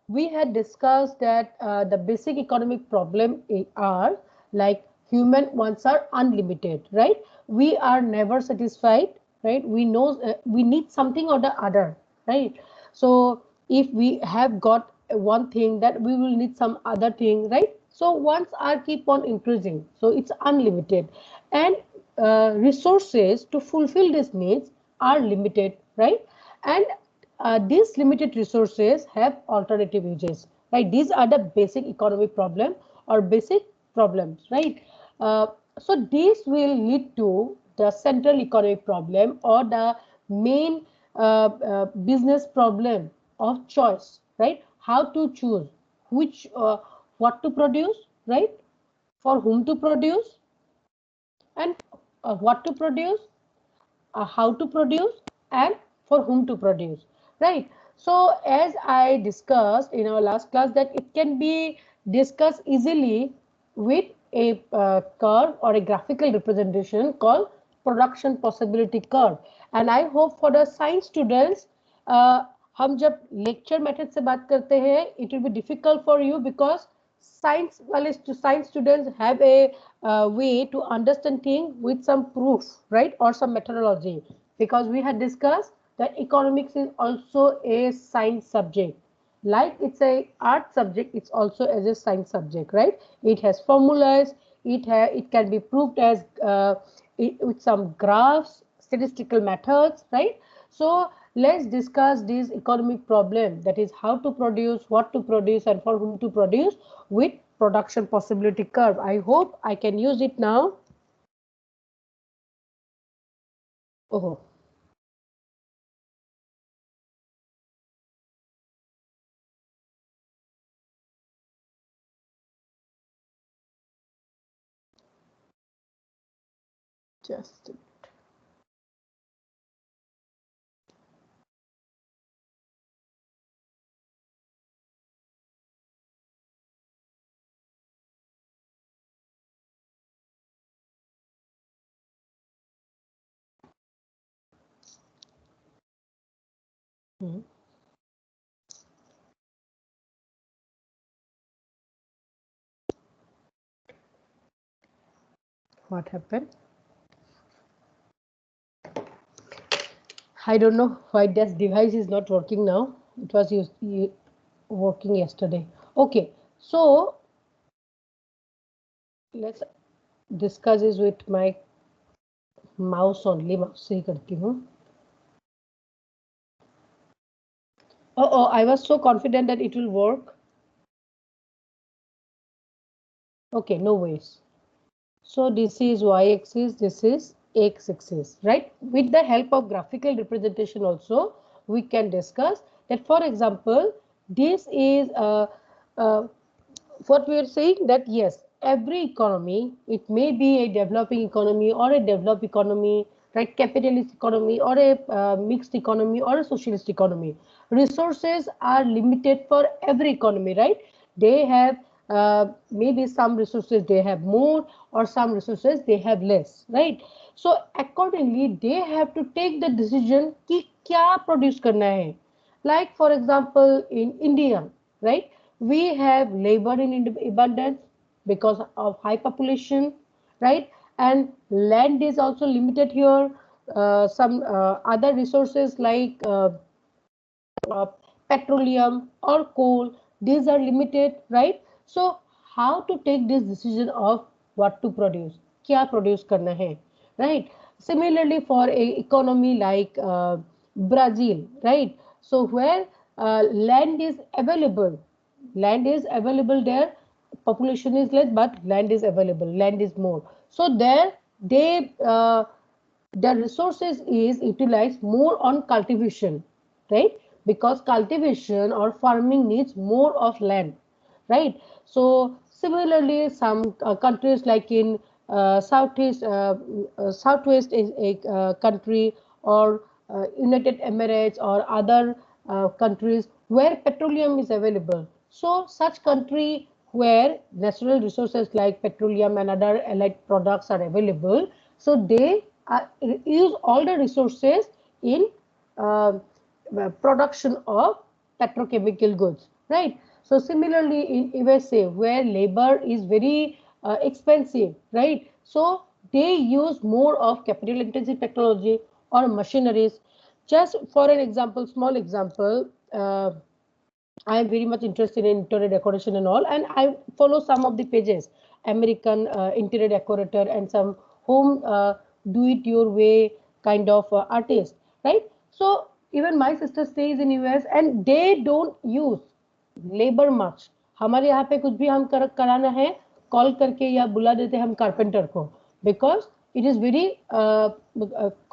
we had discussed that the basic economic problem are like human wants are unlimited, right? We are never satisfied, right? We know we need something or the other, right? So if we have got one thing, that we will need some other thing, right? So wants are keep on increasing, so it's unlimited, and resources to fulfill these needs are limited, right? And these limited resources have alternative uses, right? These are the basic economic problem or basic problems, right? uh, so this will lead to the central economic problem or the main business problem of choice, right? How to choose which what to produce, right? For whom to produce, and what to produce, how to produce, and for whom to produce, right? So as I discussed in our last class, that it can be discussed easily with a curve or a graphical representation called production possibility curve. And I hope for the science students, हम जब lecture method से बात करते हैं, it will be difficult for you because science students have a way to understand things with some proof, right, or some methodology, because we had discussed that economics is also a science subject, like it's a art subject, it's also as a science subject, right? It has formulas, it can be proved as with some graphs, statistical methods, right? So let's discuss this economic problem, that is how to produce, what to produce, and for whom to produce, with production possibility curve. I hope I can use it now. Oh, just hmm, what happened? I don't know why that device is not working now. It was working yesterday. Okay, so let's discuss this with my mouse only. Mouse से ही करती हूँ. Oh, I was so confident that it will work. Okay, no worries. So this is y-axis, this is x-axis, right? With the help of graphical representation also, we can discuss that. For example, this is what we are saying, that yes, every economy, it may be a developing economy or a developed economy, right? Capitalist economy or a mixed economy or a socialist economy. Resources are limited for every economy, right? They have maybe some resources they have more, or some resources they have less, right? So accordingly they have to take the decision कि क्या produce करना है. Like for example in India, right, we have labor in abundance because of high population, right? And land is also limited here. Some other resources like uh, petroleum or coal, these are limited, right? So how to take this decision of what to produce, क्या produce करना है, right? Similarly for a economy like Brazil, right? So where land is available, there, population is less but land is available, land is more, so there they the resources is utilized more on cultivation, right? Because cultivation or farming needs more of land, right? So similarly some countries like in southwest is a country, or United Emirates or other countries where petroleum is available. So such country where natural resources like petroleum and other allied products are available, so they use all the resources in uh, production of petrochemical goods. right? So similarly in USA, where labor is very expensive, right? So they use more of capital intensive technology or machineries. Just for an example, small example, I am very much interested in interior decoration and all, and I follow some of the pages, American interior decorator and some home do it your way kind of artist, right? So even my sister stays in US and they don't use labour much. हमारे यहाँ पे कुछ भी हम कराना है call करके या बुला देते हैं हम कारपेंटर को because it is very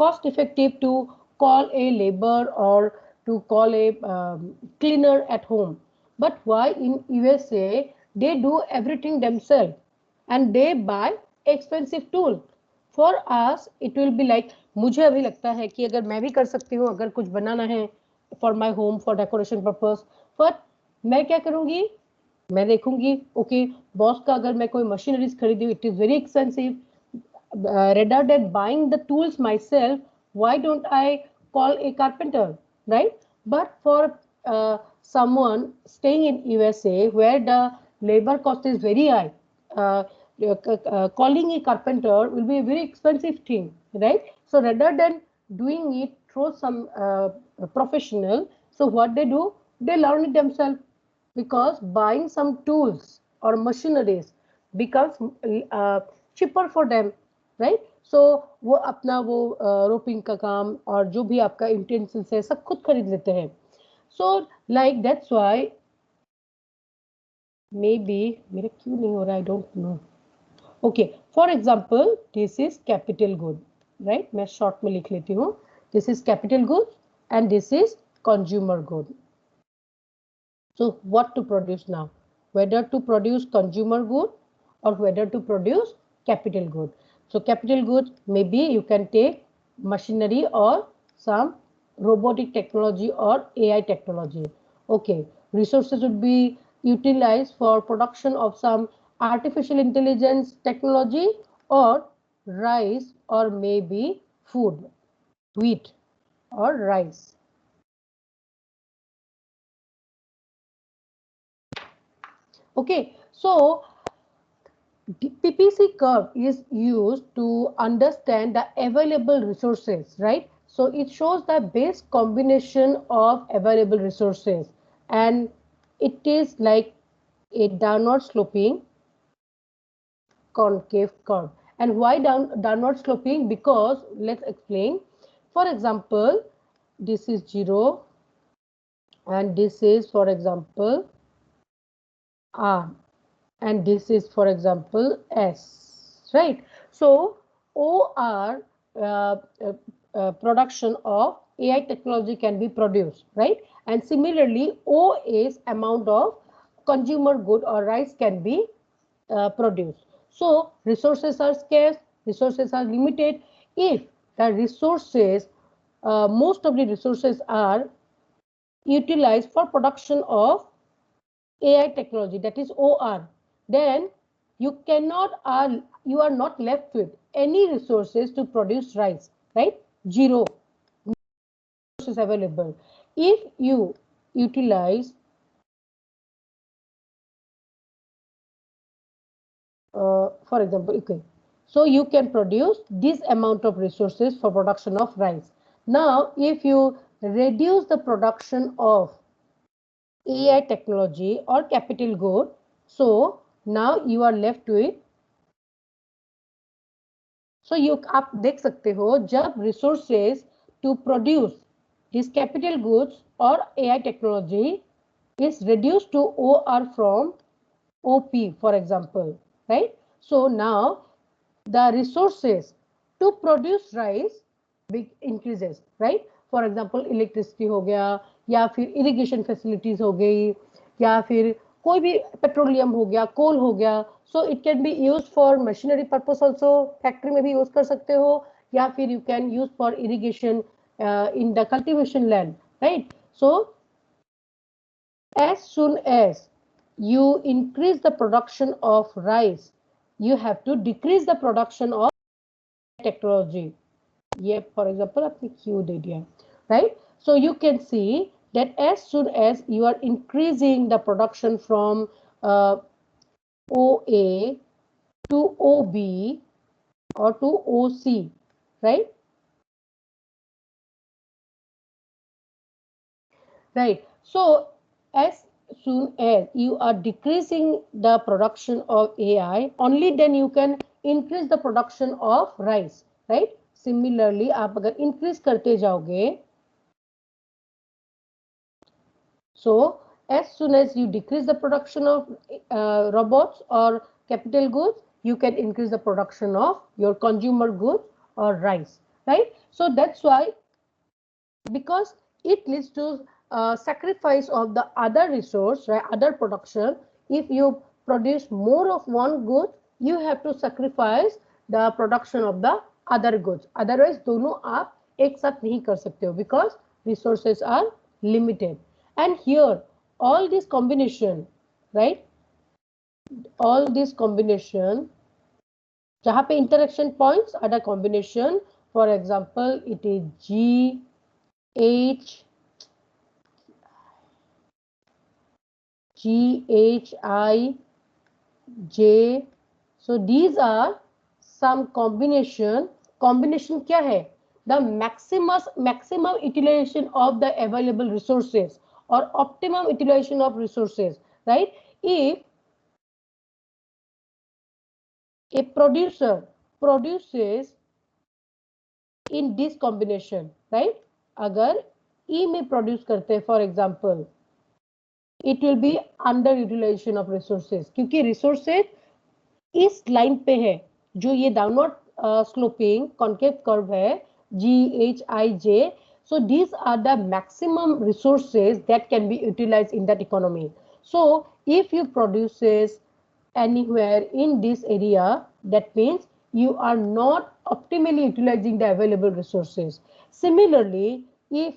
cost effective to call a labor or to call a cleaner at home. But why in USA they do everything themselves and they buy expensive tool. For us it will be like मुझे अभी लगता है कि अगर मैं भी कर सकती हूँ अगर कुछ बनाना है for my home for decoration purpose, but मैं क्या करूंगी मैं देखूंगी ओके बॉस का अगर मैं कोई मशीनरीज खरीदी it is very expensive rather than buying the tools myself, why don't I call a carpenter, right? But for someone staying in USA where the labor cost is very high, calling a carpenter will be a very expensive thing, right? So rather than doing it through some professional, so what they do, they learn it themselves because buying some tools or machineries becomes cheaper for them, right so वो अपना वो roping का काम और जो भी आपका इंटेंसिल्स है सब खुद खरीद लेते हैं so like that's why may be मेरा क्यों नहीं हो रहा I don't know okay for example this is capital good right मैं शॉर्ट में लिख लेती हूँ this is capital good and this is consumer good so what to produce now whether to produce consumer good or whether to produce capital good. So capital goods, maybe you can take machinery or some robotic technology or AI technology. Okay, resources would be utilized for production of some artificial intelligence technology or rice or maybe food, wheat or rice. Okay, so PPC curve is used to understand the available resources, right? So it shows the best combination of available resources and it is like a downward sloping concave curve. And why downward sloping? Because let's explain. For example, this is 0 and this is for example R. And this is for example S, right? So OR production of AI technology can be produced, right? And similarly OA's amount of consumer good or rice can be produced. So resources are scarce, resources are limited. If the resources, most of the resources are utilized for production of AI technology, that is OR, then you are not left with any resources to produce rice, right? Zero resources available. If you utilize for example, okay, so you can produce this amount of resources for production of rice. Now if you reduce the production of AI technology or capital good, so now you are left with so you आप देख सकते हो जब resources to produce these capital goods or AI technology is reduced to OR from OP for example, right? So now the resources to produce rice big increases, right? For example electricity हो गया या फिर irrigation facilities हो गई या फिर कोई भी पेट्रोलियम हो गया कोल हो गया so it can be used for machinery purpose also factory में भी use कर सकते हो या फिर you can use for irrigation in the cultivation land, right? So as soon as you increase the production of rice you have to decrease the production of technology. ये for example आपने क्यों दे दिया, right? So you can see that as soon as you are increasing the production from OA to OB or to OC, right? Right. So as soon as you are decreasing the production of AI, only then you can increase the production of rice, right? Similarly, आप अगर increase करते जाओगे, so as soon as you decrease the production of robots or capital goods, you can increase the production of your consumer goods or rice, right? So that's why, because it leads to sacrifice of the other resource, right, other production. If you produce more of one good, you have to sacrifice the production of the other goods, otherwise दोनों आप एक साथ नहीं कर सकते हो, because resources are limited. And here all this combination, right, all this combination जहाँ पे interaction points are the combination, for example it is G H G H I J. So these are some combination. Combination क्या है? The maximum utilization of the available resources or optimum utilization of resources, right? If a producer produces in this combination, right? अगर E में produce करते हैं, for example, it will be underutilization of resources, क्योंकि resources इस line पे है, जो ये डाउनवर्ड स्लोपिंग कॉन्केव कर्व है, GHIJ. So these are the maximum resources that can be utilized in that economy. So if you produces anywhere in this area, that means you are not optimally utilizing the available resources. Similarly, if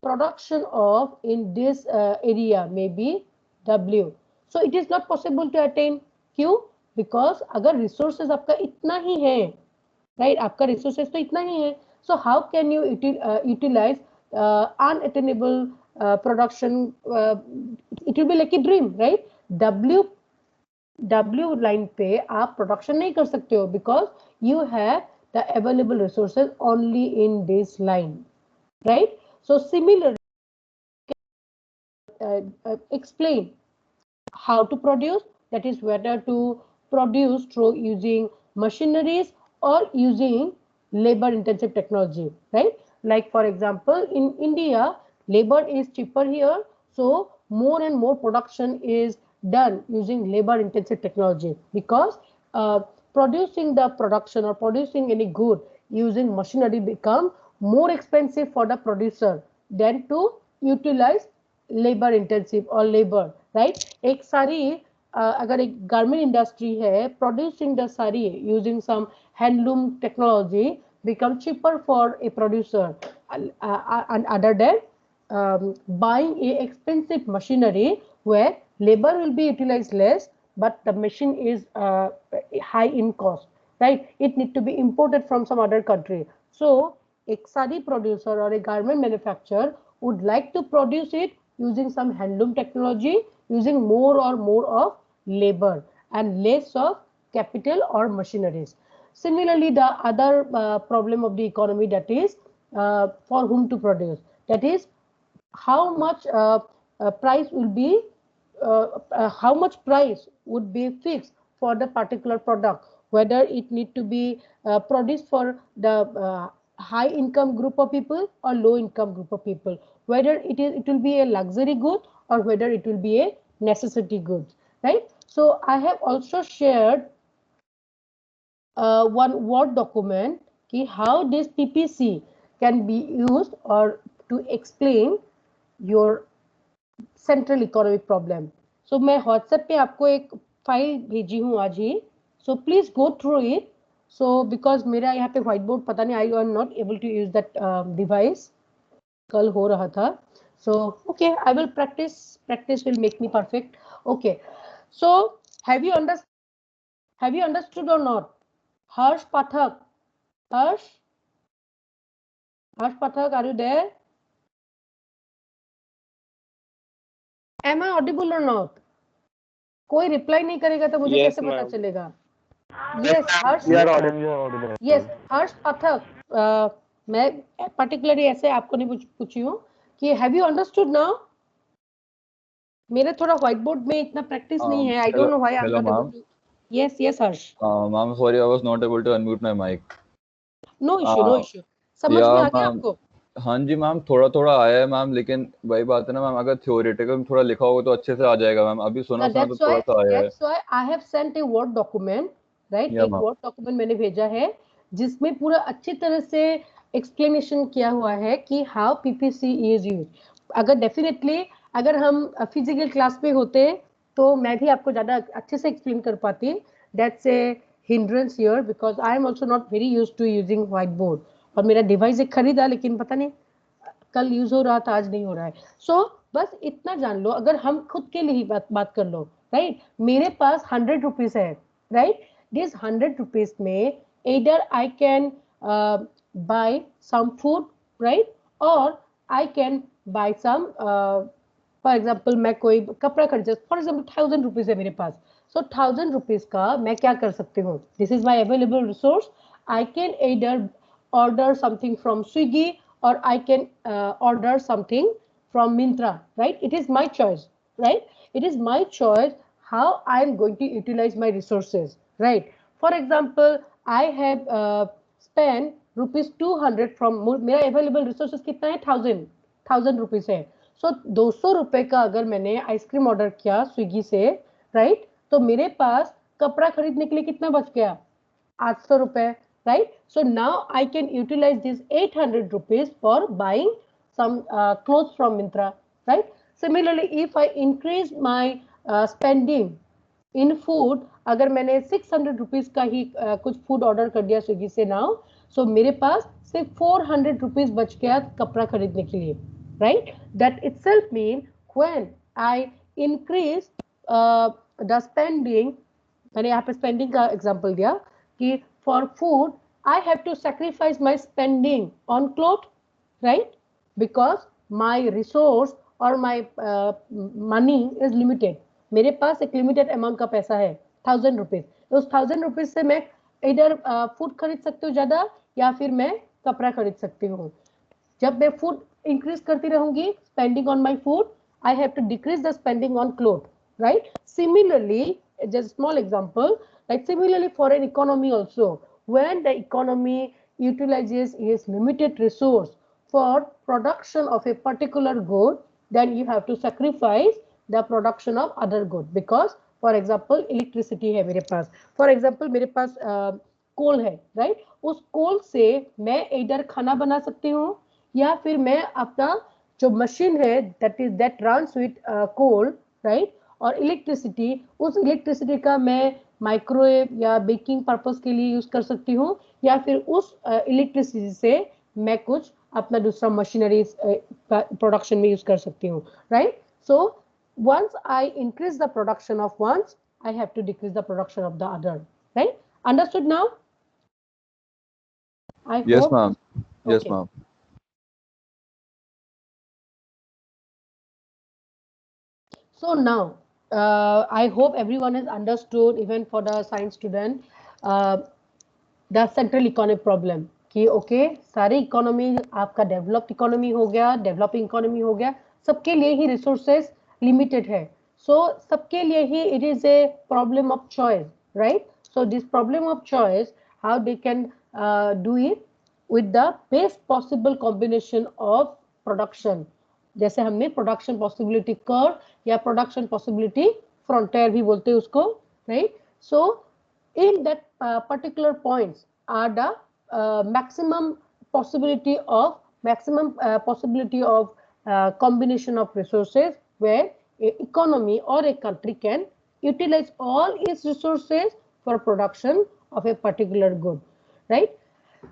production of in this area may be W, so it is not possible to attain Q, because अगर resources आपका इतना ही है, right, आपका resources तो इतना ही है, so how can you utilize unattainable production? It will be like a dream, right? W line पे आप production नहीं कर सकते हो, because you have the available resources only in this line, right? So similarly, explain how to produce, that is whether to produce through using machineries or using labor intensive technology, right? Like for example in India, labor is cheaper here, so more and more production is done using labor intensive technology, because uh, producing the production or producing any good using machinery become more expensive for the producer than to utilize labour intensive और labour, right? एक साड़ी अगर एक garment industry है, producing the sari using some handloom technology become cheaper for a producer, and other than buying a expensive machinery where labor will be utilized less, but the machine is high in cost, right? It need to be imported from some other country. So a sari producer or a garment manufacturer would like to produce it using some handloom technology, using more or more of labor and less of capital or machineries. Similarly, the other problem of the economy, that is for whom to produce, that is how much price will be, how much price would be fixed for the particular product, whether it need to be produced for the high income group of people or low income group of people, whether it will be a luxury good or whether it will be a necessity good, right? So I have also shared one Word document ki how this PPC can be used or to explain your central economic problem. So मैं WhatsApp पे आपको एक file भेजी हूँ आज ही, so please go through it. So because मेरा यहाँ पे व्हाइट बोर्ड पता नहीं, I am not able to use that device, कल हो रहा था. So okay, I will practice, practice will make me perfect. Okay, so have you understood और not? Harsh Pathak, Harsh Pathak, are you there? Am I audible or not? कोई reply नहीं करेगा तो मुझे Yes, कैसे पता ma'am. चलेगा? Yes, Harsh. You are audible. Yes, हर्ष पाठक. मैं particularly ऐसे आपको नहीं पूछी हूँ कि have you understood now? मेरा थोड़ा व्हाइट बोर्ड में इतना प्रैक्टिस नहीं है. I don't know why I'm not able to. Yes, yes, Harsh. Ma'am, sorry, I was not able to unmute my mic. No issue, no issue. समझ में आ गया आपको? हाँ जी मैम, थोड़ा थोड़ा आया है मैम, लेकिन वही बात है ना मैम, अगर थ्योरेटिकल में थोड़ा लिखा होगा तो अच्छे से आ जाएगा मैम. अभी सुना तो थोड़ा सा आया है. That's why I have sent a word document, right? Yeah, एक word document मैंने भेजा है जिसमें पूरा अच्छी तरह से explanation किया हुआ है कि how PPC is used. अगर definitely अगर हम फिजिकल क्लास में होते तो मैं भी आपको ज़्यादा अच्छे से एक्सप्लेन कर पाती. That's a hindrance here because I am also not very used to using whiteboard. और मेरा डिवाइस एक खरीदा लेकिन पता नहीं कल यूज हो रहा था, आज नहीं हो रहा है. सो बस इतना जान लो, अगर हम खुद के लिए ही बात कर लो, राइट. मेरे पास 100 रुपीज है, राइट. दिस 100 रुपीज में either I can buy some food, right, or I can buy some for example मैं कोई कपड़ा खरीद, फॉर एग्जाम्पल 1000 रुपीज है मेरे पास. सो 1000 रुपीज का मैं क्या कर सकती हूँ? This is my available resource. I can either order something from Swiggy or I can order something from Myntra, right? It is my choice, right? It is my choice how I am going to utilize my resources, right? For example, I have spent rupees 200 from मेरा available resources कितना है? 1000 rupees है. सो 200 रुपए का अगर मैंने ice cream order किया Swiggy से, राइट, तो मेरे पास कपड़ा खरीदने के लिए कितना बच गया? 800 रुपए, right? So now I can utilize this 800 rupees for buying some clothes from Myntra, right? Similarly, if I increase my spending in food, अगर मैंने 600 रुपीज का ही कुछ फूड ऑर्डर कर दिया स्विगी से नाउ, सो मेरे पास सिर्फ 400 रुपीज बच गया कपड़ा खरीदने के लिए, right? That itself mean when I increase the spending, मैंने यहाँ पे spending का example दिया कि for food I have to sacrifice my spending on clothes, right? Because my resource or my money is limited. मेरे पास एक लिमिटेड अमाउंट का पैसा है 1000 रुपीज. उस 1000 रुपीज से मैं इधर फूड खरीद सकती हूँ ज्यादा, या फिर मैं कपड़ा खरीद सकती हूँ. जब मैं फूड इंक्रीज करती रहूंगी spending on my food, I have to decrease the spending on cloth, right. Similarly, just small example, like similarly for an economy also, when the economy utilizes its limited resource for production of a particular good, then you have to sacrifice the production of other good. Because for example electricity है मेरे पास, for example मेरे पास कोल है, right. उस कोल से मैं इधर खाना बना सकती हूँ, या फिर मैं अपना जो मशीन है that runs with coal, right, और इलेक्ट्रिसिटी, उस इलेक्ट्रिसिटी का मैं माइक्रोवेव या बेकिंग पर्पस के लिए यूज कर सकती हूँ, या फिर उस इलेक्ट्रिसिटी से मैं कुछ अपना दूसरा मशीनरी प्रोडक्शन में यूज कर सकती हूँ, right. So once I increase the production of one, I have to decrease the production of the other, right? Understood now? Yes, ma'am. Yes, ma'am. So now, I hope everyone has understood, even for the science student, the central economic problem. कि okay सारी economy आपका developed economy हो गया, developing economy हो गया, सबके लिए ही resources limited है. सो सबके लिए ही it is a problem of choice, right. So this problem of choice, how they can do it with the best possible combination of production. जैसे हमने प्रोडक्शन पॉसिबिलिटी कर्व या प्रोडक्शन पॉसिबिलिटी फ्रंटियर भी बोलते हैं उसको, right. So in that particular points are the maximum possibility of combination of resources where a economy or a country can utilize all its resources for production of a particular good, right.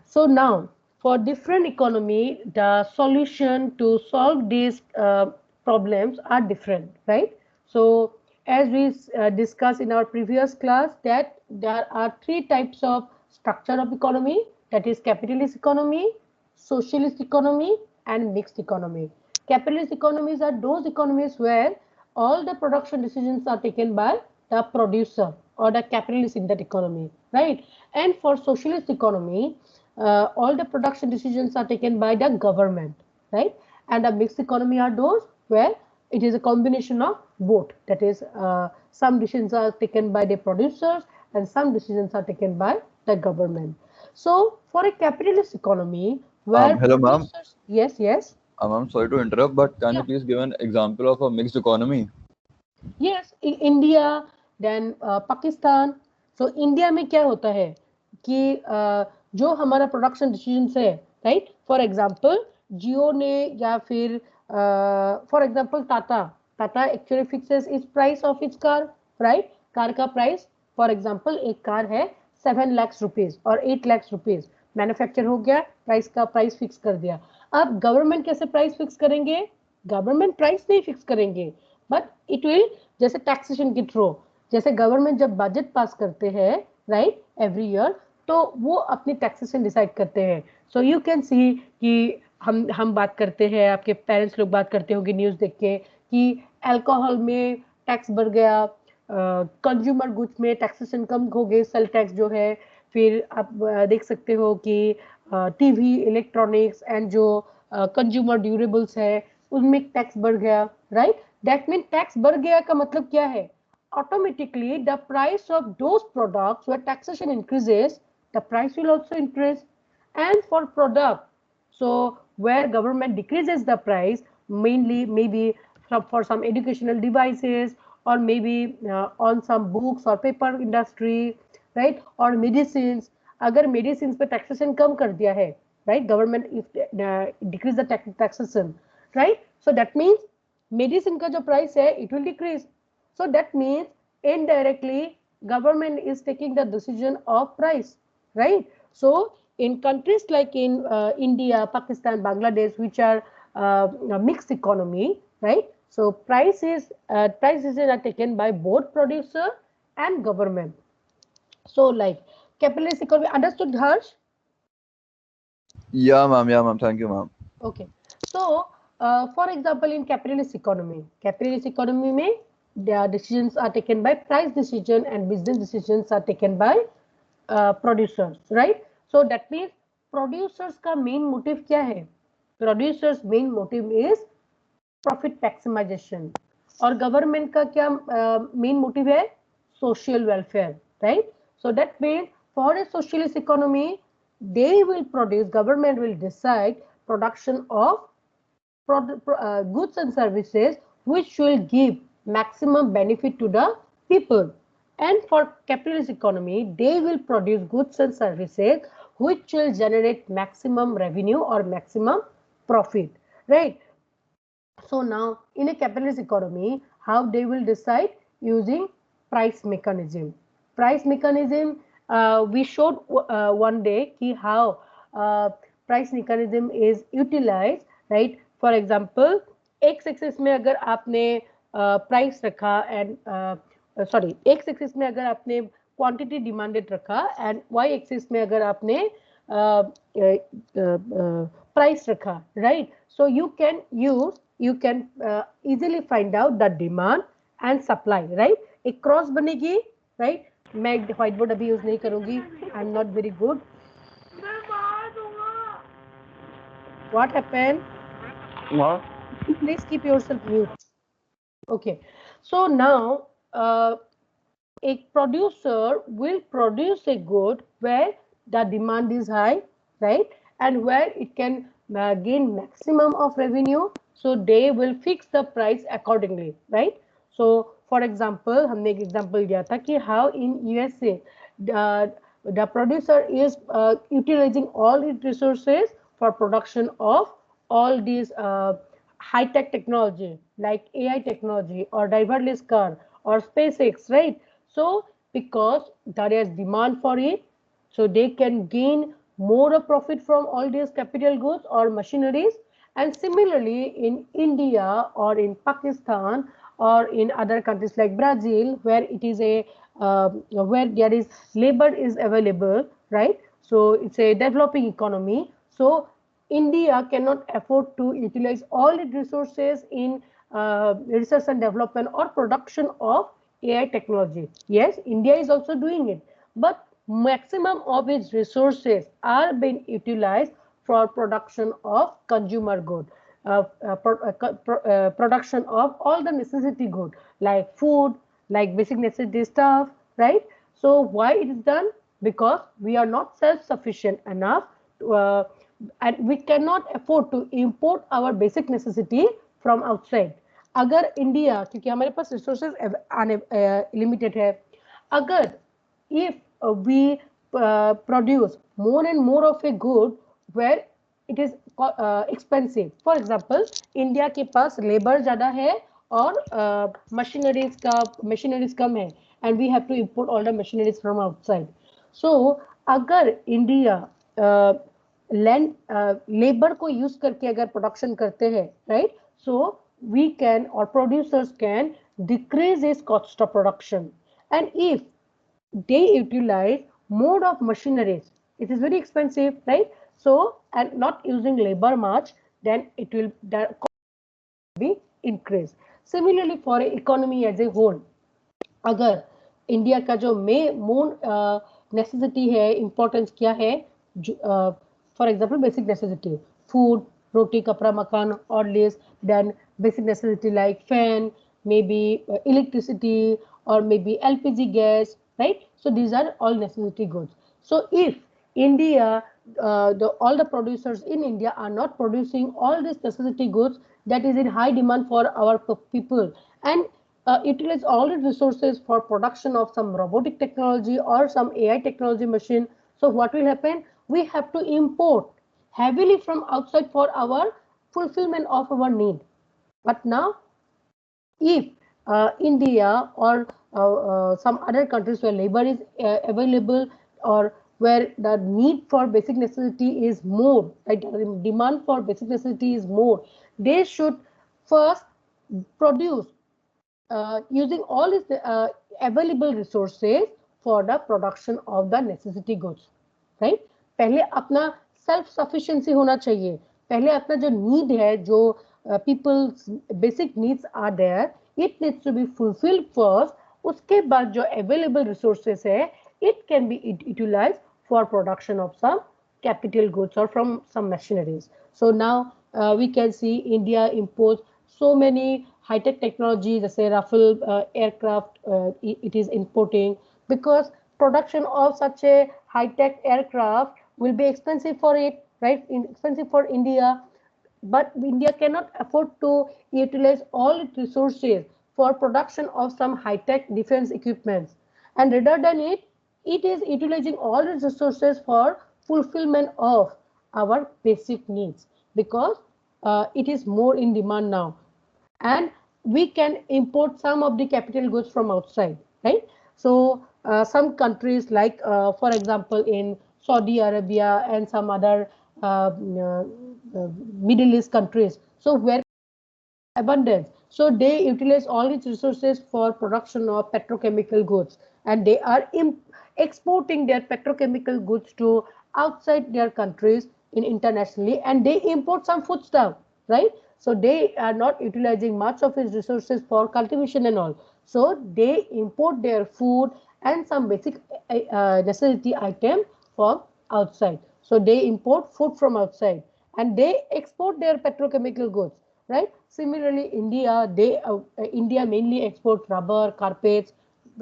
So now for different economy, the solution to solve these problems are different, right. So as we discussed in our previous class, that there are three types of structure of economy, that is capitalist economy, socialist economy, and mixed economy. Capitalist economies are those economies where all the production decisions are taken by the producer or the capitalist in that economy, right? And for socialist economy, all the production decisions are taken by the government, right? And a mixed economy are those where it is a combination of both. That is, some decisions are taken by the producers and some decisions are taken by the government. So, for a capitalist economy where Hello, ma'am. producers, yes, yes. I'm sorry to interrupt, but can you please give an example of a mixed economy? Yes, in India, then Pakistan. So India में क्या होता है कि जो हमारा production decision है, right? For example जियो ने या फिर for example Tata actually fixes it's price of its car, right? Car का प्राइस फॉर एग्जांपल एक कार है 7 लाख रुपीज और 8 लाख रुपीज मैन्युफैक्चर हो गया, प्राइस फिक्स कर दिया. अब गवर्नमेंट कैसे प्राइस फिक्स करेंगे? गवर्नमेंट प्राइस नहीं फिक्स करेंगे, बट इट विल जैसे टैक्सेशन के थ्रू, जैसे गवर्नमेंट जब बजट पास करते हैं, राइट, एवरी ईयर, तो वो अपनी टैक्सेशन डिसाइड करते हैं. सो यू कैन सी कि हम बात करते हैं, आपके पेरेंट्स लोग बात करते होंगे न्यूज़ देख के कि अल्कोहल में टैक्स बढ़ गया, कंज्यूमर गुड्स में टैक्सेशन कम हो गई, सेल टैक्स जो है. फिर आप देख सकते हो कि टीवी, इलेक्ट्रॉनिक्स एंड जो कंज्यूमर ड्यूरेबल्स है उनमें टैक्स बढ़ गया, राइट? दैट मीन टैक्स बढ़ गया का मतलब क्या है? Automatically the price of those products where taxation increases, the price will also increase. And for product, so where government decreases the price, mainly maybe for some educational devices or maybe on some books or paper industry, right? Or medicines, अगर medicines पे taxation कम कर दिया है, right? Government if decrease the taxation, right? So that means medicine का जो price है it will decrease. So that means indirectly government is taking the decision of price, right? So in countries like in India, Pakistan, Bangladesh, which are a mixed economy, right? So price decisions are taken by both producer and government. So like capitalist economy, understood, Harsh? Yeah, ma'am. Thank you, ma'am. Okay. So for example, in capitalist economy में the decisions are taken by price decision and business decisions are taken by producers, right? So that means producers का main motive क्या है? Producers main motive is profit maximization. और government का क्या main motive है? Social welfare, right? So that means for a socialist economy, they will produce, government will decide production of goods and services which will give maximum benefit to the people. And for capitalist economy, they will produce goods and services which will generate maximum revenue or maximum profit, right? So now in a capitalist economy, how they will decide? Using price mechanism. Price mechanism, we showed one day ki how price mechanism is utilized, right? For example, x axis में अगर आपने price रखा and sorry x axis में अगर आपने quantity demanded रखा and Y axis में अगर आपने प्राइस रखा, right? So you can easily find out the demand and supply, right? एक क्रॉस बनेगी, राइट? मैं व्हाइट बोर्ड अभी यूज नहीं करूंगी, आई am not very good. What happened? Please keep yourself mute. Okay, so now a producer will produce a good where the demand is high, right? And where it can gain maximum of revenue, so they will fix the price accordingly, right? So for example, हमने एक example दिया था कि how in USA the producer is utilizing all its resources for production of all these high-tech technology like AI technology or driverless car or SpaceX, right? So because there is demand for it, so they can gain more profit from all these capital goods or machineries. And similarly in India or in Pakistan or in other countries like Brazil, where it is a where there is labor is available, right? So it's a developing economy. So India cannot afford to utilize all its resources in research and development or production of AI technology. Yes, India is also doing it, but maximum of its resources are being utilized for production of consumer good, production of all the necessity good like food, like basic necessity stuff, right? So why it is done? Because we are not self-sufficient enough to, and we cannot afford to import our basic necessity from outside. अगर India, क्योंकि हमारे पास resources limited है, अगर if we produce more and more of a good where it is expensive, for example India के पास labour ज़्यादा है और machineries कम है, and we have to import all the machineries from outside. So अगर India land labour को use करके अगर production करते हैं, right, so we can or producers can decrease its cost of production, and if they utilize more of machineries, it is very expensive, right? So and not using labor much, then it will be increased. Similarly for economy as a whole, अगर India का जो main necessity है, importance क्या है, for example basic necessity, food, roti, kapra, makan, or less than basic necessity like fan, maybe electricity, or maybe LPG gas, right? So these are all necessity goods. So if India, all the producers in India are not producing all these necessity goods that is in high demand for our people, and utilize all the resources for production of some robotic technology or some AI technology machine, so what will happen? We have to import heavily from outside for our fulfillment of our need. But now, if India or some other countries where labor is available or where the need for basic necessity is more, right, the demand for basic necessity is more, they should first produce using all its available resources for the production of the necessity goods, right? पहले अपना self sufficiency होना चाहिए, पहले अपना जो need है, जो people's basic needs are there, it needs to be fulfilled first, उसके बाद जो अवेलेबल रिसोर्सेस है, it can be utilised for production of some capital goods or from some machineries. So now we can see India imports so many high-tech technology, say Rafale aircraft, it is importing because production of such a high-tech aircraft will be expensive for it, right? Expensive for India, but India cannot afford to utilize all its resources for production of some high-tech defense equipments, and rather than it, it is utilizing all its resources for fulfillment of our basic needs because it is more in demand now, and we can import some of the capital goods from outside, right? So some countries like for example in Saudi Arabia and some other Middle East countries, so where abundance, so they utilize all its resources for production of petrochemical goods, and they are exporting their petrochemical goods to outside their countries in internationally, and they import some food stuff, right? So they are not utilizing much of its resources for cultivation and all, so they import their food and some basic necessity item from outside. So they import food from outside and they export their petrochemical goods, right? Similarly, India mainly exports rubber, carpets,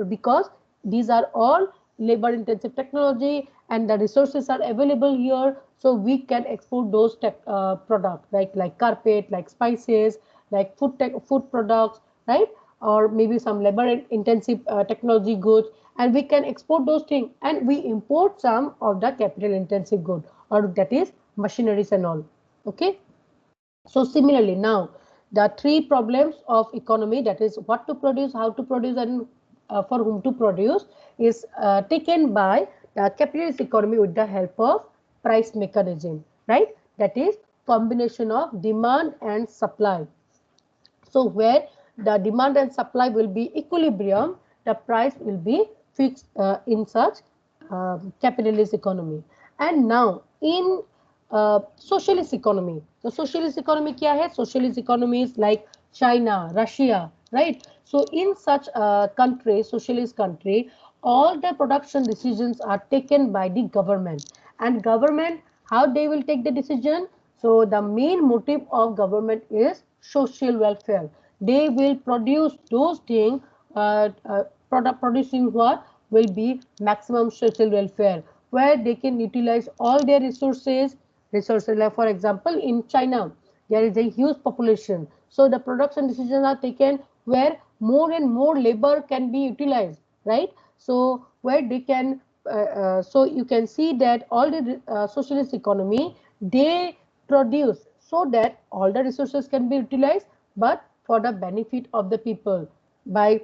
because these are all labor intensive technology and the resources are available here, so we can export those products like carpet, like spices, like food products, right? Or maybe some labor intensive technology goods, and we can export those things, and we import some of the capital intensive good, or that is machineries and all. Okay, so similarly now the three problems of economy, that is what to produce, how to produce, and for whom to produce, is taken by the capitalist economy with the help of price mechanism, right? That is combination of demand and supply. So where the demand and supply will be equilibrium, the price will be fixed in such capitalist economy. And now in socialist economy, so socialist economy क्या है? Socialist economy is like China, Russia, right? So in such a country, socialist country, all the production decisions are taken by the government. And government, how they will take the decision? So the main motive of government is social welfare. They will produce those things, producing what will be maximum social welfare, where they can utilize all their resources like for example in China there is a huge population, so the production decisions are taken where more and more labor can be utilized, right? So where they can so you can see that all the socialist economy, they produce so that all the resources can be utilized, but for the benefit of the people, by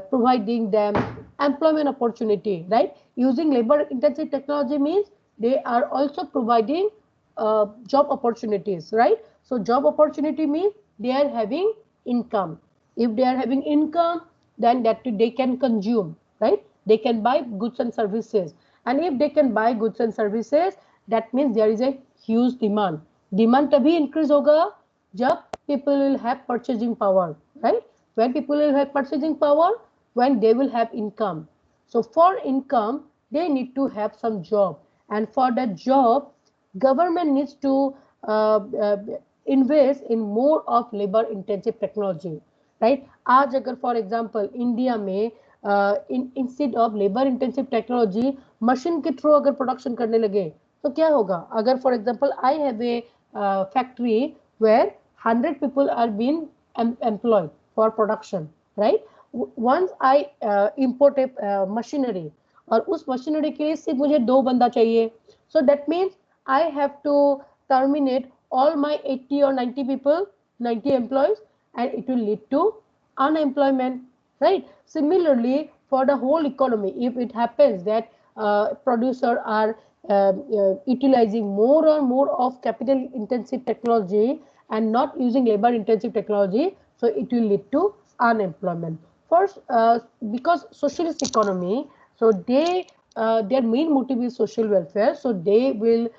providing them employment opportunity, right? Using labor intensive technology means they are also providing job opportunities, right? So job opportunity means they are having income. If they are having income, then that they can consume, right? They can buy goods and services. And if they can buy goods and services, that means there is a huge demand. Demand तभी increase होगा जब people will have purchasing power, right? When people will have purchasing power, when they will have income. So for income, they need to have some job, and for that job, government needs to invest in more of labor intensive technology, right? आज अगर for example India में instead of labor intensive technology machine के through अगर production करने लगे तो क्या होगा? अगर for example I have a factory where 100 people are being employed for production, right? Once I import a machinery और उस मशीनरी के लिए सिर्फ मुझे 2 बंदा चाहिए, so that means I have to terminate all my 80 or 90 people, 90 employees, and it will lead to unemployment, right? Similarly, for the whole economy, if it happens that producers are utilizing more and more of capital intensive technology and not using labor intensive technology, so it will lead to unemployment. First, because socialist economy, so they their main motive is social welfare, so they will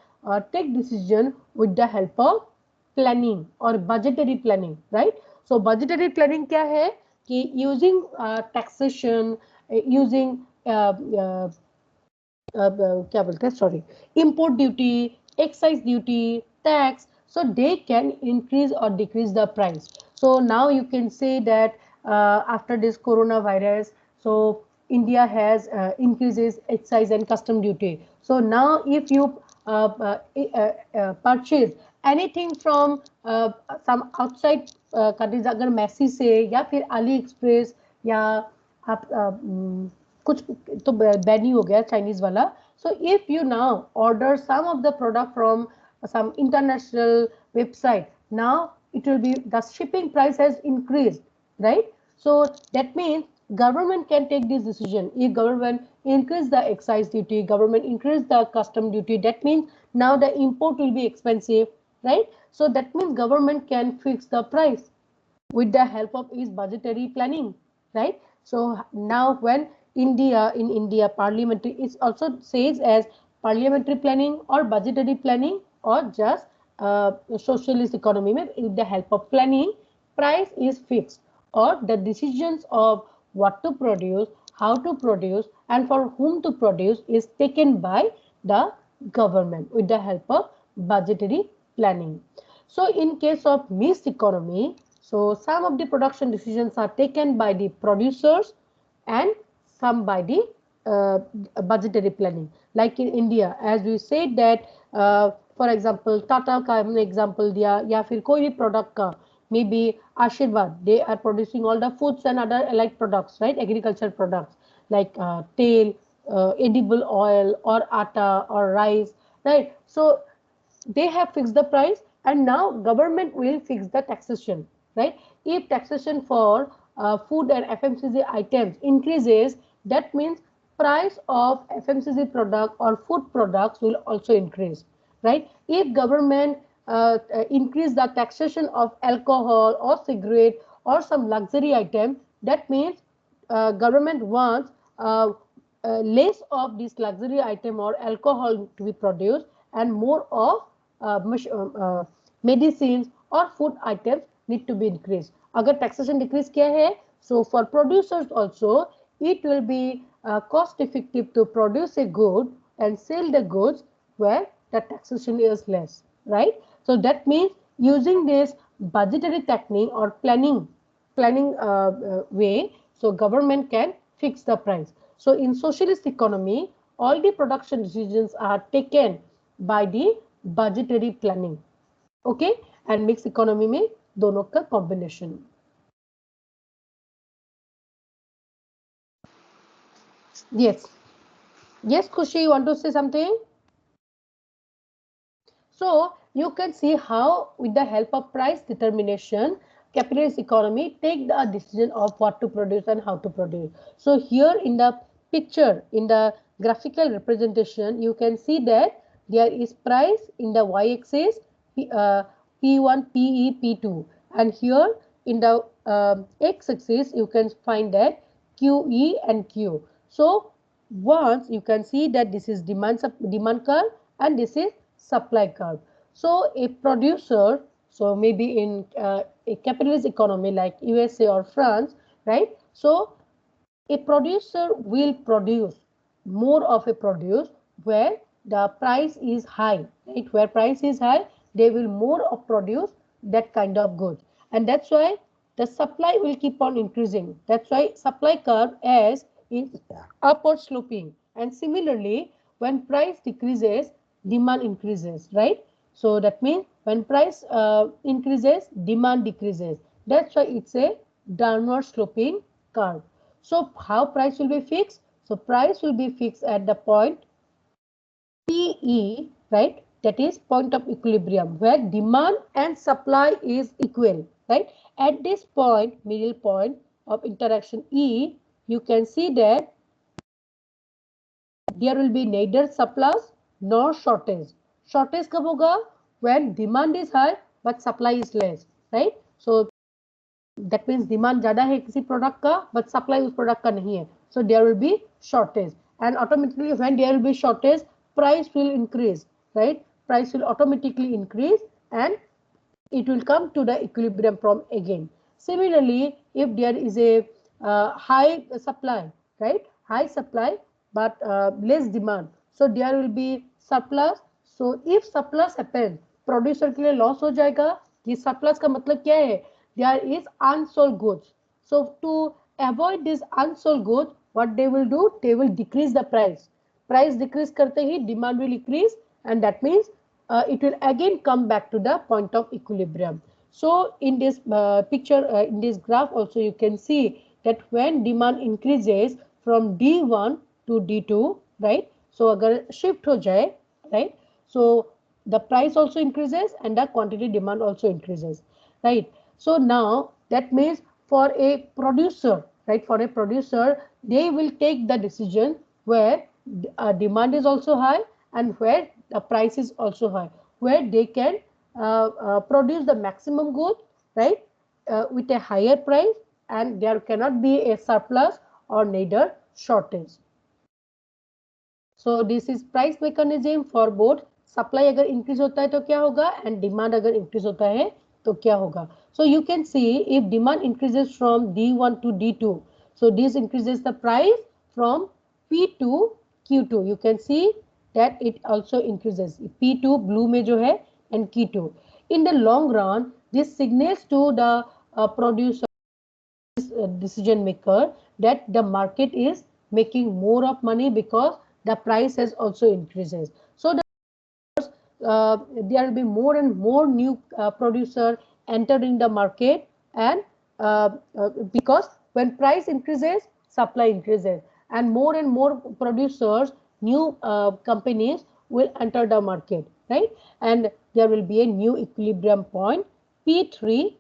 take decision with the help of planning or budgetary planning, right? So budgetary planning क्या है कि using taxation, using क्या बोलते हैं, sorry, import duty, excise duty, tax, so they can increase or decrease the price. So now you can say that after this coronavirus, so India has increases excise and custom duty. So now if you purchase anything from some outside countries, अगर मैसी से या फिर Ali express या आप कुछ तो ban ही हो गया चाइनीज वाला. So if you now order some of the product from some international website, now it will be the shipping price has increased, right? So that means government can take this decision. If government increase the excise duty, government increase the custom duty, that means now the import will be expensive, right? So that means government can fix the price with the help of its budgetary planning, right? So now when in India parliamentary, it also says as parliamentary planning or budgetary planning or just socialist economy में with the help of planning, price is fixed or the decisions of what to produce, how to produce and for whom to produce is taken by the government with the help of budgetary planning. So in case of mixed economy, so some of the production decisions are taken by the producers and some by the budgetary planning. Like in India, as we said that for example Tata का हमने example दिया या फिर कोई भी product का, maybe Ashirvad, they are producing all the foods and other allied products, right? Agricultural products like tail, edible oil or atta or rice, right? So they have fixed the price and now government will fix the taxation, right? If taxation for food and FMCG items increases, that means price of FMCG product or food products will also increase, right? If government increase the taxation of alcohol or cigarette or some luxury item, that means government wants less of this luxury item or alcohol to be produced and more of medicines or food items need to be increased. अगर taxation decrease किया है, so for producers also it will be cost effective to produce a good and sell the goods where the taxation is less, right? So that means using this budgetary technique or planning way, so government can fix the price. So in socialist economy, all the production decisions are taken by the budgetary planning. Okay, and mixed economy में दोनों का combination. Yes, yes, Khushi, you want to say something? So you can see how with the help of price determination, capitalist economy take the decision of what to produce and how to produce. So here in the picture, in the graphical representation, you can see that there is price in the y-axis, P1, PE, P2, and here in the x-axis you can find that QE and Q. So once you can see that this is demand curve and this is supply curve. So a producer, so maybe in a capitalist economy like USA or France, right? So a producer will produce more of a produce where the price is high, right? Where price is high, they will more of produce that kind of good, and that's why the supply will keep on increasing. That's why supply curve S is upward sloping, and similarly when price decreases, demand increases, right? So that means when price increases, demand decreases. That's why it's a downward sloping curve. So how price will be fixed? So price will be fixed at the point PE, right? That is point of equilibrium where demand and supply is equal, right? At this point, middle point of interaction E, you can see that there will be neither surplus nor shortage. Shortage कब होगा? When demand is high but supply is less, right? So that means demand ज़्यादा है किसी product का but supply उस product का नहीं है. So there will be shortage, and automatically when there will be shortage, price will increase, right? Price will automatically increase and it will come to the equilibrium point again. Similarly, if there is a high supply, right? High supply but less demand, so there will be surplus. So if surplus happens, producer के लिए loss हो जाएगा. ये surplus का मतलब क्या है? There is unsold goods. So to avoid this unsold goods, what they will do? They will decrease the price. Price decrease करते ही demand will increase, and that means it will again come back to the point of equilibrium. So in this picture, in this graph also you can see that when demand increases from D1 to D2, right? So अगर shift हो जाए, right? So the price also increases and the quantity demand also increases, right? So now that means for a producer, right? For a producer, they will take the decision where demand is also high and where the price is also high, where they can produce the maximum good, right, with a higher price, and there cannot be a surplus or neither shortage. So this is price mechanism for both. Supply अगर increase होता है तो क्या होगा, and demand अगर increase होता है तो क्या होगा. So you can see if demand increases from D1 to D2, so this increases the price from P to Q2. You can see that it also increases. P2 blue में जो है and Q2. In the long run, this signals to the producer, decision maker, that the market is making more of money because the price has also increases. So there will be more and more new producer entering the market, and because when price increases, supply increases, and more producers, new companies will enter the market, right? And there will be a new equilibrium point P3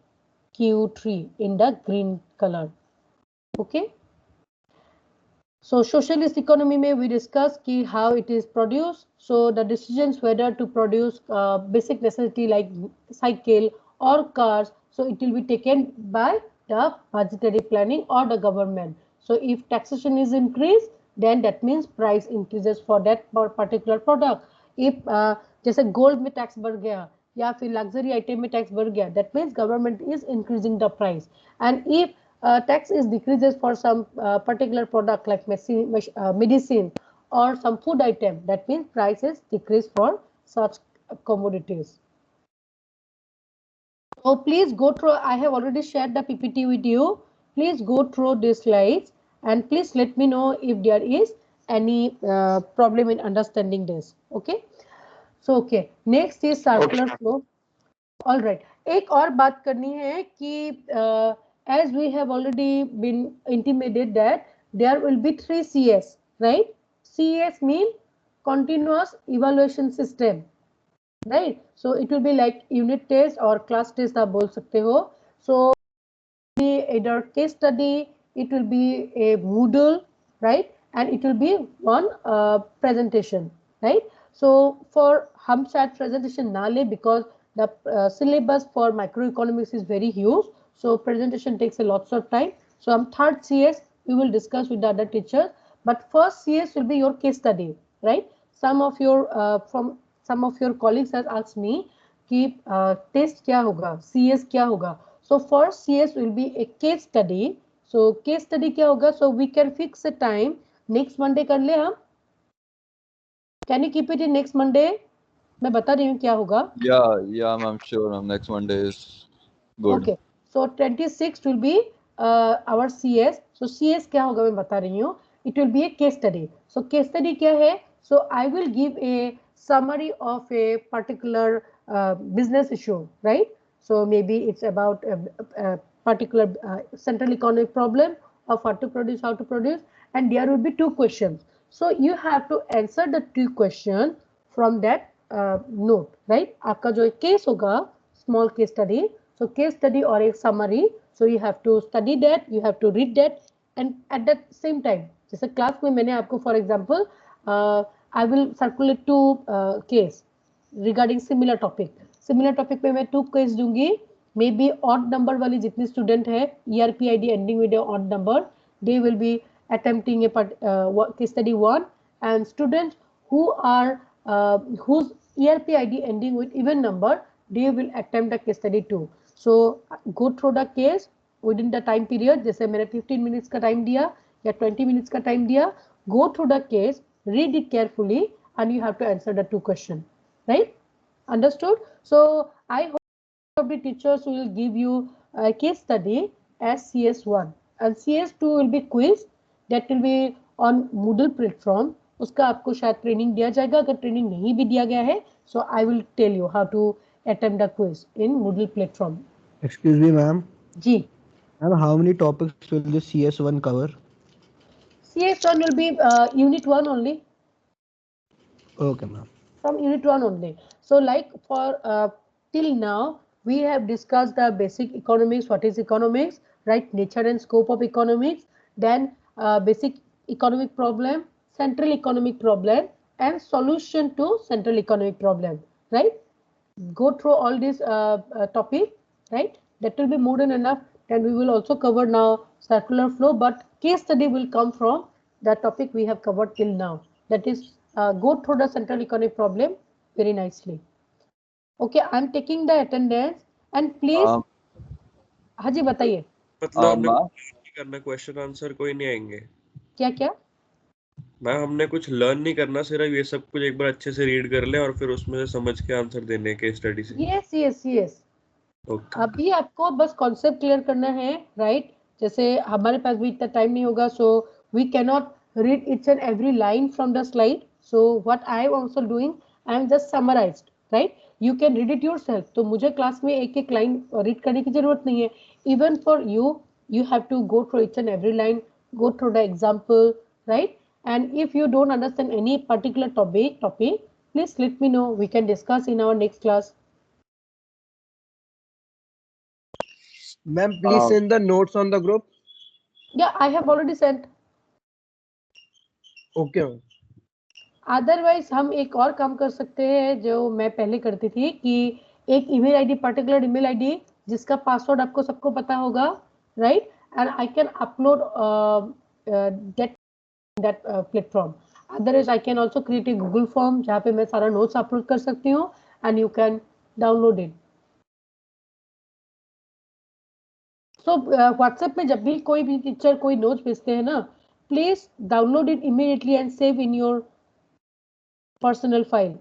Q3 in the green color. Okay. So socialist economy may we discuss ki how it is produced. So the decisions whether to produce basic necessity like cycle or cars, so it will be taken by the budgetary planning or the government. So if taxation is increased, then that means price increases for that particular product. If जैसे gold में tax बढ़ गया, या फिर luxury item में tax बढ़ गया, that means government is increasing the price. And if tax is decreases for some particular product like medicine or some food item, that means price is decreased for such commodities. So please go through, I have already shared the PPT with you. Please go through these slides and please let me know if there is any problem in understanding this. Okay. So okay, next is circular flow. All right. एक और बात करनी है कि as we have already been intimated that there will be 3 CS, right? CS mean continuous evaluation system, right? So it will be like unit test or class test आप बोल सकते हो. So be either case study, it will be a Moodle, right? And it will be one presentation, right? So for हम शायद presentation ना ले because the syllabus for microeconomics is very huge, so presentation takes a lots of time. So हम third CS we will discuss with the other teachers, but first CS will be your case study, right? Some of your some of your colleagues has asked me कि test क्या होगा, CS क्या होगा. So first CS will be a case study. So case study क्या होगा? So we can fix a time. Next Monday कर ले हम. Can you keep it in next Monday? मैं बता रही हूँ क्या होगा. Yeah, ma'am, sure, ma'am. Next Monday is good. Okay. So 26th will be our CS. So CS क्या होगा मैं बता रही हूँ. It will be a case study. So case study क्या है? So I will give a summary of a particular business issue, right? So maybe it's about a particular central economic problem of what to produce, how to produce, and there will be 2 questions. So you have to answer the 2 questions from that note, right? आपका जो case होगा, small case study. So case study or a summary. So you have to study that, you have to read that, and at that same time, जैसे class में मैंने आपको for example, I will circulate 2 case regarding similar topic. Similar topic पे मैं 2 case दूंगी. Maybe odd number वाली जितनी student है, ERP ID ending with a odd number, they will be attempting a case study 1, and students who are whose ERP ID ending with even number, they will attempt the case study 2. So go through the case within the time period. जैसे मैंने 15 minutes का time दिया या 20 minutes का time दिया. Go through the case, read it carefully, and you have to answer the 2 questions, right? Understood? So I hope the teachers will give you a case study as CS1, and CS2 will be quiz that will be on Moodle platform. उसका आपको शायद training दिया जाएगा. अगर training नहीं भी दिया गया है, so I will tell you how to attempt the quiz in Moodle platform. Excuse me, ma'am. Ji. Ma'am, how many topics will the CS1 cover? CS1 will be unit 1 only. Okay, ma'am. From unit 1 only. So like for till now we have discussed the basic economics, what is economics, right? Nature and scope of economics, then basic economic problem, central economic problem, and solution to central economic problem, right? Go through all these topic, right? That will be more than enough. Then we will also cover now circular flow, but case study will come from the topic we have covered till now. That is go through the central economic problem very nicely. Okay, I am taking the attendance and please. हाँ जी बताइए. मतलब हमने नहीं करना, question answer कोई नहीं आएंगे क्या क्या? मैम हमने कुछ लर्न नहीं करना, सिर्फ ये सब कुछ एक बार अच्छे से रीड कर ले और फिर उसमें से समझ के आंसर देने के स्टडी से. Yes yes yes. ओके. अभी आपको बस कॉन्सेप्ट क्लियर करना है, राइट? जैसे हमारे पास भी इतना टाइम नहीं होगा, so we can not read each and every line from the slide. So what I am also doing, I am just summarized, right? You can read it yourself. तो मुझे क्लास में एक एक लाइन रीड करने की जरूरत नहीं है. Even for you, you have to go through each and every line, go through the example, right? And if you don't understand any particular topic, please let me know. We can discuss in our next class. Ma'am, please send the notes on the group. Yeah, I have already sent. Okay. Otherwise हम एक और काम कर सकते हैं जो मैं पहले करती थी कि एक email ID, particular email ID जिसका पासवर्ड आपको सबको पता होगा, right? And I can upload that platform. Otherwise I can also create a Google form जहाँ पे मैं सारा नोट्स अपलोड कर सकती हूँ, and you can download it. So WhatsApp में जब भी कोई भी टीचर कोई नोट्स भेजते हैं ना, please download it immediately and save in your personal file.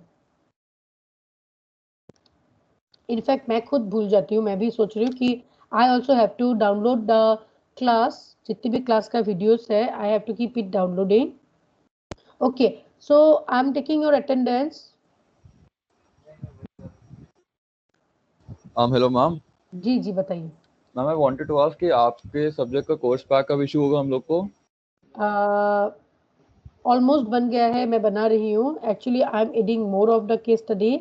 In fact मैं खुद भूल जाती हूँ, मैं भी सोच रही हूँ कि I also have to download the class, जितनी भी क्लास का वीडियोस है, I have to keep it downloading. Okay, so I am taking your attendance. Hello ma'am. जी जी बताइए. Ma'am I wanted to ask कि आपके सब्जेक्ट का कोर्स पैक कब इशू होगा हम लोग को? ऑलमोस्ट बन गया है, मैं बना रही हूँ. Actually I am adding more of the case study.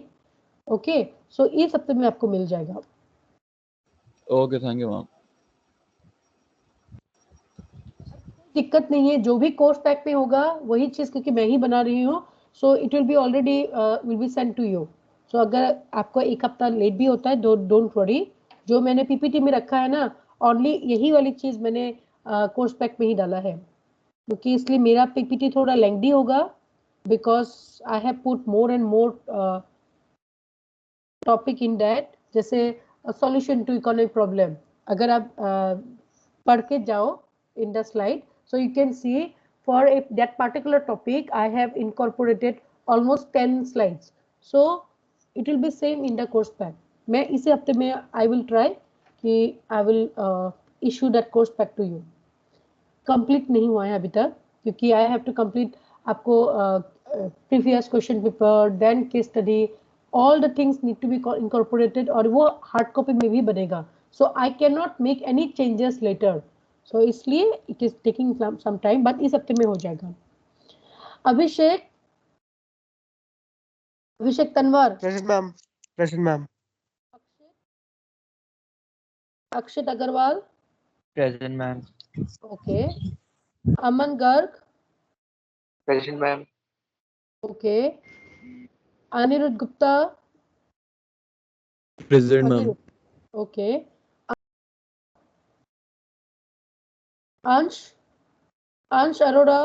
Okay, so इस हफ्ते में आपको मिल जाएगा. Okay, thank you ma'am. दिक्कत नहीं है, जो भी कोर्स पैक में होगा वही चीज, क्योंकि मैं ही बना रही हूँ, so it will be already will be send to you. So अगर आपको एक हफ्ता लेट भी होता है, डोंट वरी. जो मैंने पीपीटी में रखा है ना, ओनली यही वाली चीज मैंने कोर्स पैक में ही डाला है, क्योंकि इसलिए मेरा पीपीटी थोड़ा लेंथी होगा, because I have put more and more topic in that. जैसे सॉल्यूशन टू इकोनॉमिक प्रॉब्लम, अगर आप पढ़ के जाओ in the slide, so you can see for that particular topic I have incorporated almost 10 slides, so it will be same in the course pack. मैं इसी हफ्ते में I will try कि I will issue that course pack to you. complete नहीं हुआ है अभी तक, क्योंकि I have to complete आपको previous question paper, then case study, all the things need to be incorporated, और वो hard copy में भी बनेगा. So I cannot make any changes later. So इसलिए it is taking some time, but इस हफ्ते में हो जाएगा. Abhishek Tanwar. Present ma'am. Present ma'am. Akshit Agarwal. Present ma'am. Okay. Aman Garg. Present ma'am. Okay. Aniruddh Gupta. Present ma'am. Okay. Ansh Arora.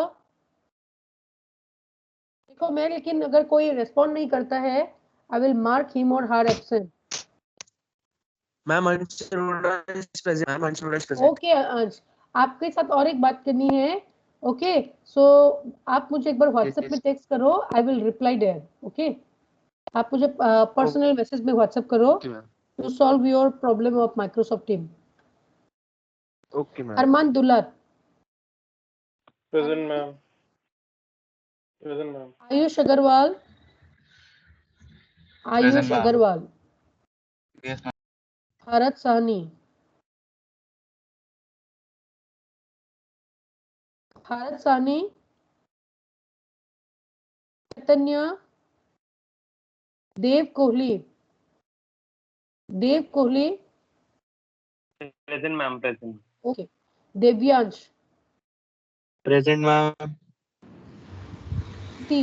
देखो मैं, लेकिन अगर कोई रेस्पॉन्ड नहीं करता है, आई विल मार्क हिम और हर एब्सेंट. मैम अंश अरोड़ा इज प्रेजेंट. मैम अंश अरोड़ा इज प्रेजेंट. ओके अंश, आपके साथ और एक बात करनी है. ओके, सो आप मुझे एक बार व्हाट्सएप में टेक्स्ट करो, I will reply there. Okay, आप मुझे पर्सनल मैसेज में व्हाट्सएप करो to solve your problem of Microsoft team. Okay ma'am. Armaan Dular. Present ma'am. Present ma'am. Ayush Agarwal. Ayush Agarwal. Yes ma'am. Bharat Sahni. Bharat Sahni. Chaitanya. Dev Kohli. Dev Kohli. Present ma'am. Present. Okay. Devyansh. Present ma'am. T.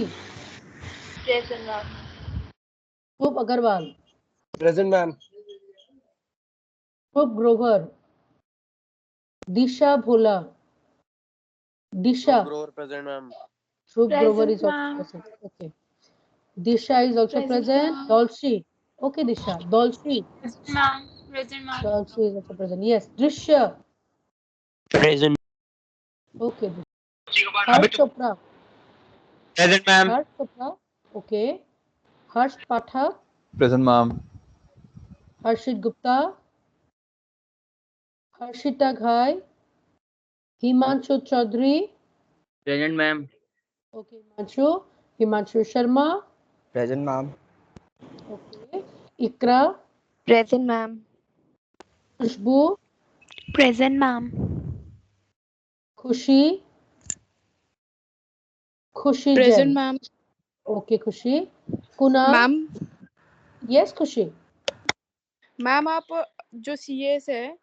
Present ma'am. Shubh Agarwal. Present ma'am. Shubh Grover. Disha Bhola. Disha. Grover present ma'am. Shubh Grover Present, is also ma'am. present. Okay. Disha is also Present, present. ma'am. Dolce. Okay, Disha. Dolce. Present, ma'am. Present, ma'am. Dolce is also present. Yes. Drishya. Present. Okay. Disha. Harsh Chopra. Present ma'am. Harsh Chopra. Okay. Harsh Pathak. Present ma'am. Harshit Gupta. Harshita Ghai. Himanshu Chaudhary. Present ma'am. Okay, Himanshu. Himanshu Sharma. Present ma'am. Okay. Ikra. Present, ma'am. Khushbu. Present, ma'am. Khushi. Khushi present Jain. Ma'am. Okay, Khushi. Kunal. Ma'am Yes, Khushi. Ma'am आप जो CS है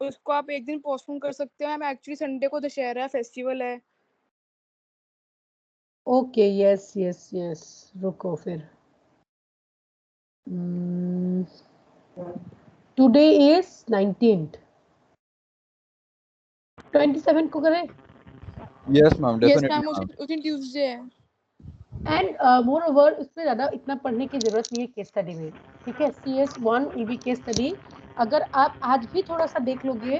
उसको आप एक दिन postpone कर सकते हो मैम. एक्चुअली संडे को दशहरा फेस्टिवल है. ओके. यस यस यस, रुको फिर. Today is 19th. 27 को करें. Yes ma'am, yes definitely ma'am. Ma'am. उस दिन ट्यूसडे है. एंड मोर ओवर इसमें ज्यादा इतना पढ़ने की जरूरत नहीं है केस स्टडी में, ठीक है। CS1 will be case study. अगर आप आज भी थोड़ा सा देख लोगे,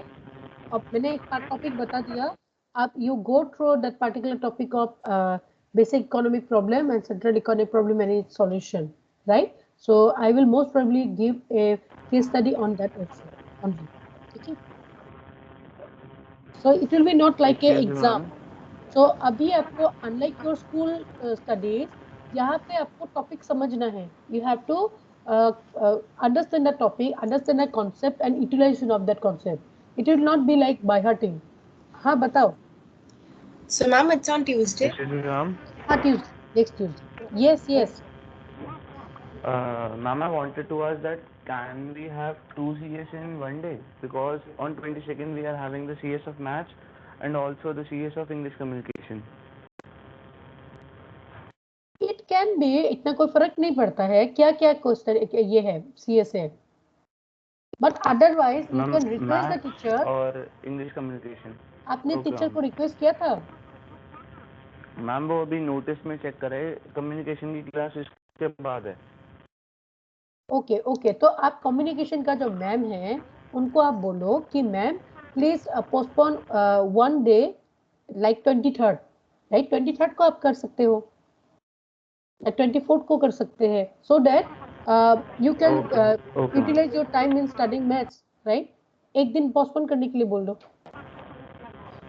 अब मैंने एक टॉपिक बता दिया, आप you go through that particular topic of basic economic problem and central economic problem and it's solution, right. So I will most probably give a case study on that also only, ठीक है। सो it will B not like a exam. तो अभी आपको unlike your school studies, यहाँ पे आपको topic समझना है। You have to understand the topic, understand the concept and utilization of that concept. It will not be like by hearting. हाँ बताओ। So ma'am, it's on Tuesday. हाँ Tuesday, next Tuesday. Yes yes. Ma'am, I wanted to ask that can we have two CS in one day? Because on 22nd we are having the CS of Maths and also the CS of English Communication. It can B, इतना कोई फर्क नहीं पड़ता है क्या क्या question ये है, CS है। But otherwise you can request the teacher. और English Communication. आपने Okay, टीचर ma'am. को रिक्वेस्ट किया था? मैम वो अभी नोटिस में चेक करे, कम्युनिकेशन की क्लास इसके बाद है। ओके ओके, तो आप कम्युनिकेशन का जो मैम है उनको आप बोलो कि ma'am please postpone 1 day, like 23rd, right. 23rd को आप कर सकते हो, 24th को कर सकते हैं, so that you can utilise your time in studying maths, right. एक दिन पोस्टपोन करने के लिए बोल दो।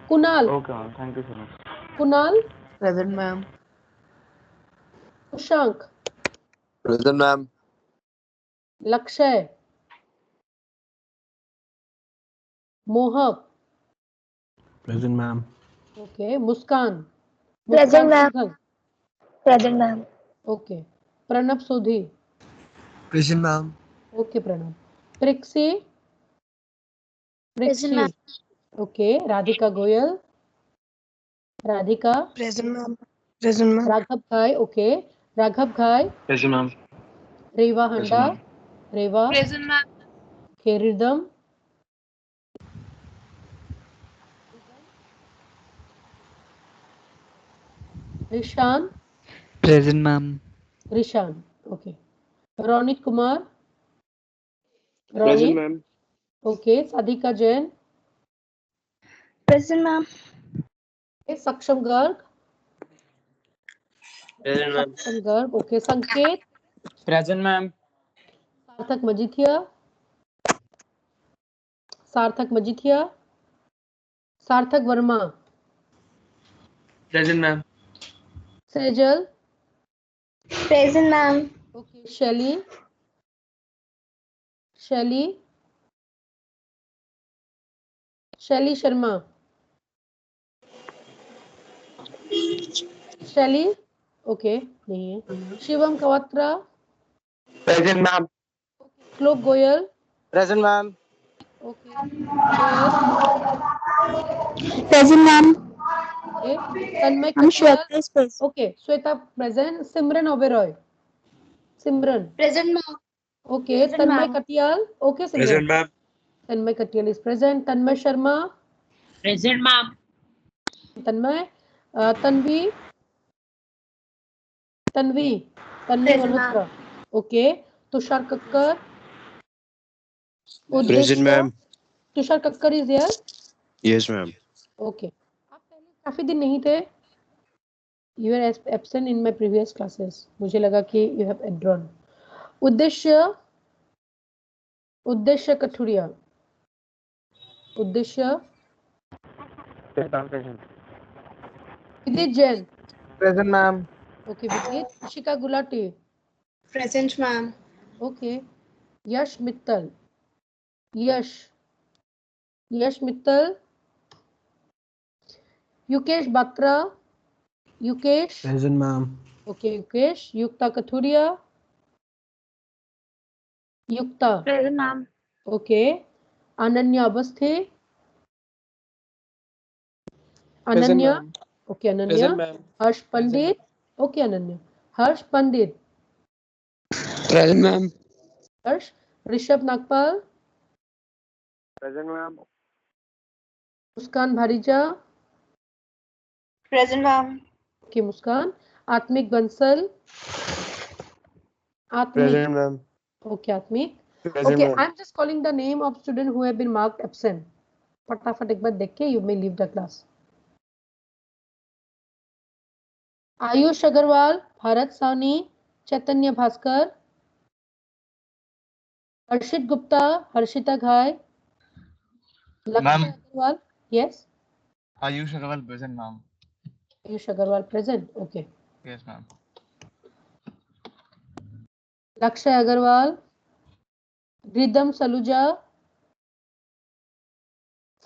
Kunal. Okay ma'am, thank you so much. Kunal. Present, ma'am. Ushank. Present, ma'am. Lakshya. Mohak. Present, ma'am. Okay. Muskan. Present, ma'am. Singhal. Present, ma'am. Okay. Pranab Sodhi. Present, ma'am. Okay Pranab. Trixie. Present, Trixie. ma'am. Okay. Radhika Goyal. Radhika. Present ma'am. Present ma'am. Raghav Ghai. Okay. Raghav घाई। Present, ma'am. Reva Handa. Reva. Present, ma'am. Okay. Ridham. Rishan. Present, ma'am. Rishan. Okay. Ronit Kumar. Present, Ronit. ma'am. Okay. Sadhika Jain. Present, ma'am. सक्षम Garg. Present, ma'am. सक्षम Garg. Okay. संकेत। Present, ma'am. सार्थक मजीठिया। सार्थक मजीठिया। सार्थक Verma. Present, ma'am. Sejal. Present, ma'am. Okay. शैली। शैली। शैली शर्मा। शैली। ओके नहीं है। Shivam Kawatra. Present, ma'am. Shlok Goyal. Present, ma'am. Okay. Shreyas. Present, ma'am. Okay. Tanmay I'm Katiyal. Shweta is present. Okay. Shweta present. Simran Oberoi. Simran. Present, ma'am. Okay. Present, Tanmay ma'am. Katiyal. Okay Present, Simran. ma'am. Tanmay Katiyal is present. Tanmay Sharma. Present, ma'am. Tanmay. Tanvi. Tanvi. Tanvi Present, Malhotra. Okay. Tushar Kakkar. Present, Uddeshya. ma'am. Tushar Kakkar is here. Yes, ma'am. Okay. आप पहले काफी दिन नहीं थे। You are absent in my previous classes. मुझे लगा कि you have एड्रॉन। उद्देश्य। उद्देश्य कठुरिया। उद्देश्य। विदित Jain. Present, ma'am. Okay Vidit. Ishika Gulati. Present ma'am. Okay. Yash Mittal. Yash. Yash Mittal. Yukesh Batra. Yukesh. Present, ma'am. Okay Yukesh. Yukta Kathuria. Yukta. Present, ma'am. Okay. Ananya Awasthi. Present, Ananya. ma'am. Okay Ananya. Present, ma'am. Harsh Pandit. Okay Ananya. Harsh Pandit. Present, ma'am. Harsh. Rishabh Nagpal. Present, ma'am. Muskan Bhareja. Present, ma'am. Okay Muskan. Atmik Bansal. Atmik. Present, ma'am. Okay, Atmik. Present, Okay, ma'am. I'm just calling the name of student who have been marked absent. फटाफट एक बार देख के you may leave the class. Ayush Agarwal, Bharat सावनी, चैतन्य भास्कर, हर्षित गुप्ता, हर्षिता घाय, लक्ष्य Agarwal. Yes. Ayush Agarwal present, ma'am. Ayush Agarwal present. Okay. Yes, ma'am. लक्ष्य Agarwal, rhythm Saluja,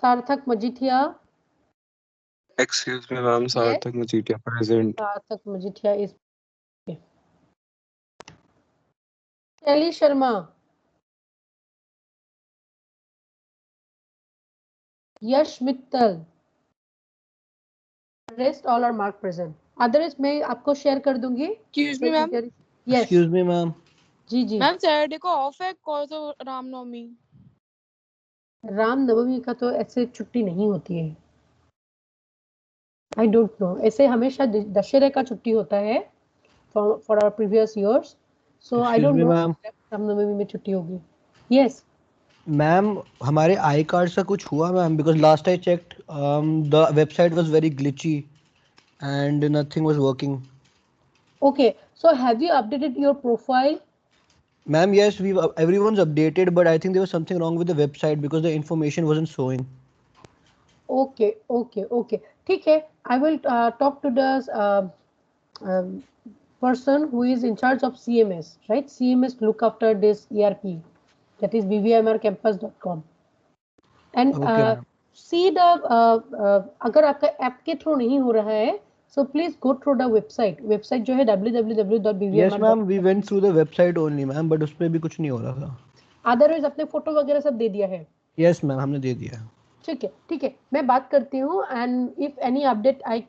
सार्थक Majithia. Excuse me, ma'am. Sarthak Machitia present. सार्थक Majithia is okay. शैली शर्मा, यश Mittal. Rest all are marked present. Otherwise मैं आपको share कर दूंगी. Excuse me, ma'am. Yes. Excuse me, ma'am. जी जी. Ma'am Saturday को of है, कौन सा रामनवमी? रामनवमी का तो ऐसे छुट्टी नहीं होती है. I don't know. ऐसे हमेशा दशहरे का छुट्टी होता है for our previous years. So I Excuse don't me, know. ma'am. Ramnavami में छुट्टी होगी. Yes. मैम हमारे आई कार्ड से कुछ हुआ ma'am because last I checked the website was very glitchy and nothing was working. Okay. So have you updated your profile? Ma'am, yes, everyone's updated, but I think there was something wrong with the website because the information wasn't showing. Okay. Okay. Okay. ठीक है. I will talk to the um, person who is in charge of CMS, right? CMS look after this ERP, that is bvmrcampus.com. And Okay, ma'am. see the अगर आपका app के through नहीं हो रहा है, so please go through the website. Website जो है www.bvmr. Yes, ma'am, we went through the website only, ma'am, but उसपे भी कुछ नहीं हो रहा था. Otherwise अपने फोटो वगैरह सब दे दिया है. Yes, ma'am, हमने दे दिया. ठीक है, ठीक है. मैं बात करती हूँ and if any update I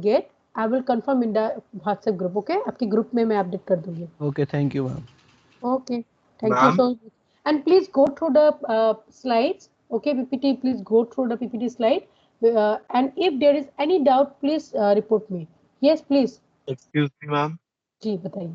get, I will confirm in the WhatsApp group. Okay? आपके ग्रुप में मैं अपडेट कर दूंगी. Okay, thank you, ma'am. Okay. Thank you so much. And please go through the slides. Okay, PPT, please go through the PPT slide. And if there is any doubt, please report me. Yes, please. Excuse me, ma'am. जी बताइए.